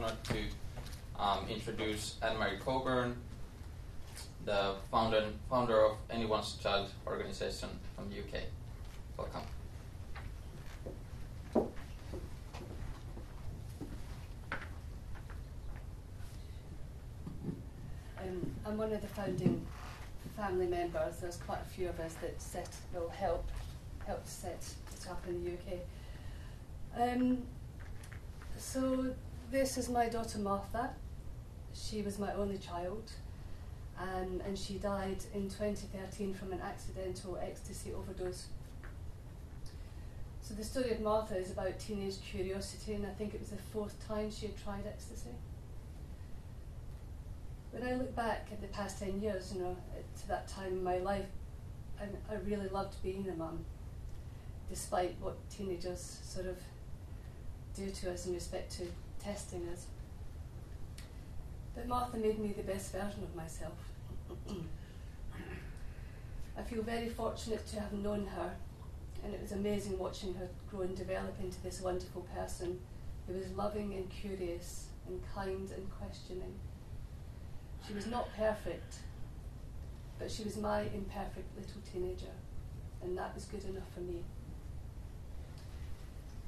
honoured to introduce Anne-Marie Cockburn, the founder of Anyone's Child organization from the UK. Welcome. I'm one of the founding family members. There's quite a few of us that will help set it up in the UK. So this is my daughter Martha. She was my only child, and she died in 2013 from an accidental ecstasy overdose. So the story of Martha is about teenage curiosity, and I think it was the 4th time she had tried ecstasy. When I look back at the past 10 years, to that time in my life, I really loved being a mum, despite what teenagers sort of do to us in respect to testing us. But Martha made me the best version of myself. I feel very fortunate to have known her, and it was amazing watching her grow and develop into this wonderful person who was loving and curious and kind and questioning. She was not perfect, but she was my imperfect little teenager, and that was good enough for me.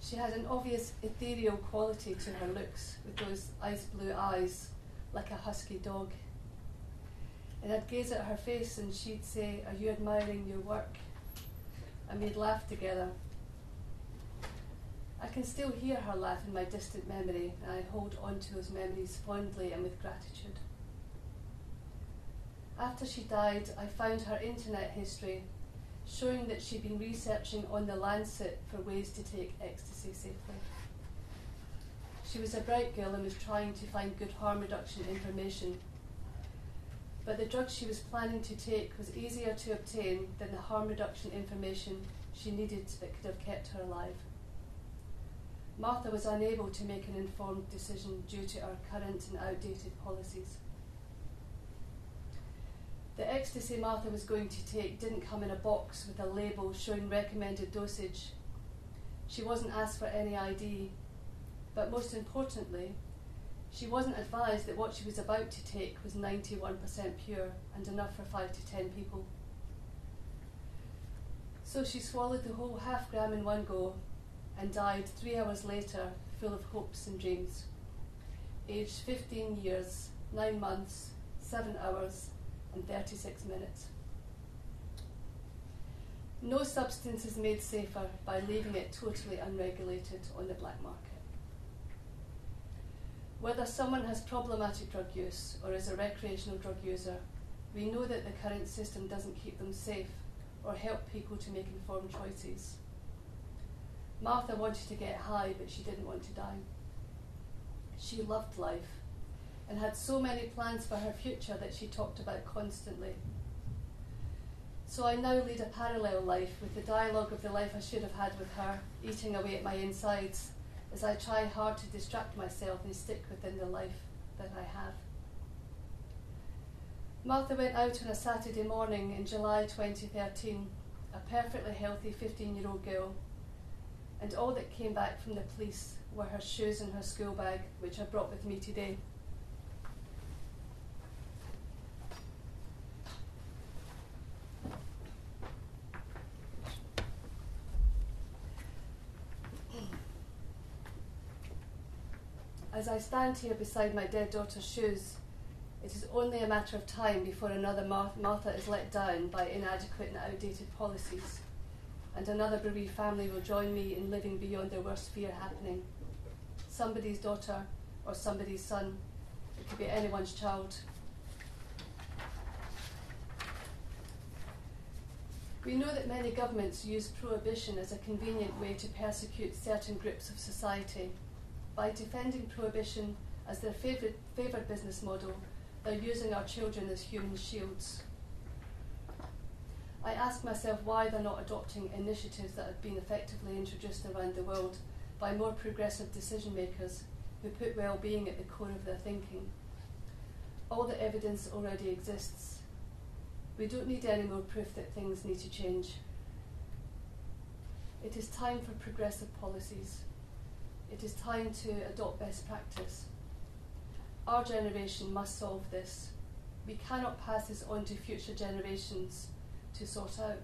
She had an obvious ethereal quality to her looks, with those ice blue eyes, like a husky dog. And I'd gaze at her face and she'd say, "Are you admiring your work?" And we'd laugh together. I can still hear her laugh in my distant memory, and I hold on to those memories fondly and with gratitude. After she died, I found her internet history, showing that she'd been researching on the Lancet for ways to take ecstasy safely. She was a bright girl and was trying to find good harm reduction information. But the drug she was planning to take was easier to obtain than the harm reduction information she needed that could have kept her alive. Martha was unable to make an informed decision due to our current and outdated policies. The ecstasy Martha was going to take didn't come in a box with a label showing recommended dosage. She wasn't asked for any ID, but most importantly, she wasn't advised that what she was about to take was 91% pure and enough for 5 to 10 people. So she swallowed the whole half gram in one go and died 3 hours later, full of hopes and dreams. Aged 15 years, 9 months, 7 hours, and 36 minutes. No substance is made safer by leaving it totally unregulated on the black market. Whether someone has problematic drug use or is a recreational drug user, we know that the current system doesn't keep them safe or help people to make informed choices. Martha wanted to get high, but she didn't want to die. She loved life and had so many plans for her future that she talked about constantly. So I now lead a parallel life with the dialogue of the life I should have had with her eating away at my insides as I try hard to distract myself and stick within the life that I have. Martha went out on a Saturday morning in July 2013, a perfectly healthy 15-year-old girl, and all that came back from the police were her shoes and her school bag, which I brought with me today. As I stand here beside my dead daughter's shoes, it is only a matter of time before another Martha is let down by inadequate and outdated policies, and another bereaved family will join me in living beyond their worst fear happening. Somebody's daughter or somebody's son. It could be anyone's child. We know that many governments use prohibition as a convenient way to persecute certain groups of society. By defending prohibition as their favoured business model, they're using our children as human shields. I ask myself why they're not adopting initiatives that have been effectively introduced around the world by more progressive decision makers who put well-being at the core of their thinking. All the evidence already exists. We don't need any more proof that things need to change. It is time for progressive policies. It is time to adopt best practice. our generation must solve this. We cannot pass this on to future generations to sort out.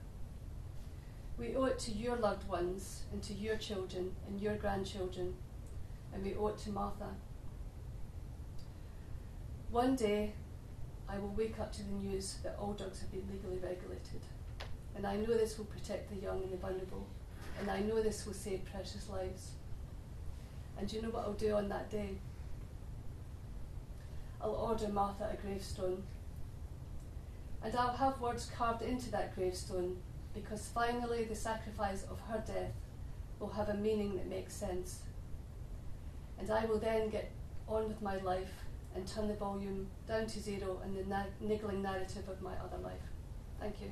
We owe it to your loved ones and to your children and your grandchildren, and we owe it to Martha. One day, I will wake up to the news that all drugs have been legally regulated, and I know this will protect the young and the vulnerable, and I know this will save precious lives. And do you know what I'll do on that day? I'll order Martha a gravestone, and I'll have words carved into that gravestone, because finally the sacrifice of her death will have a meaning that makes sense. And I will then get on with my life and turn the volume down to zero and the niggling narrative of my other life. Thank you.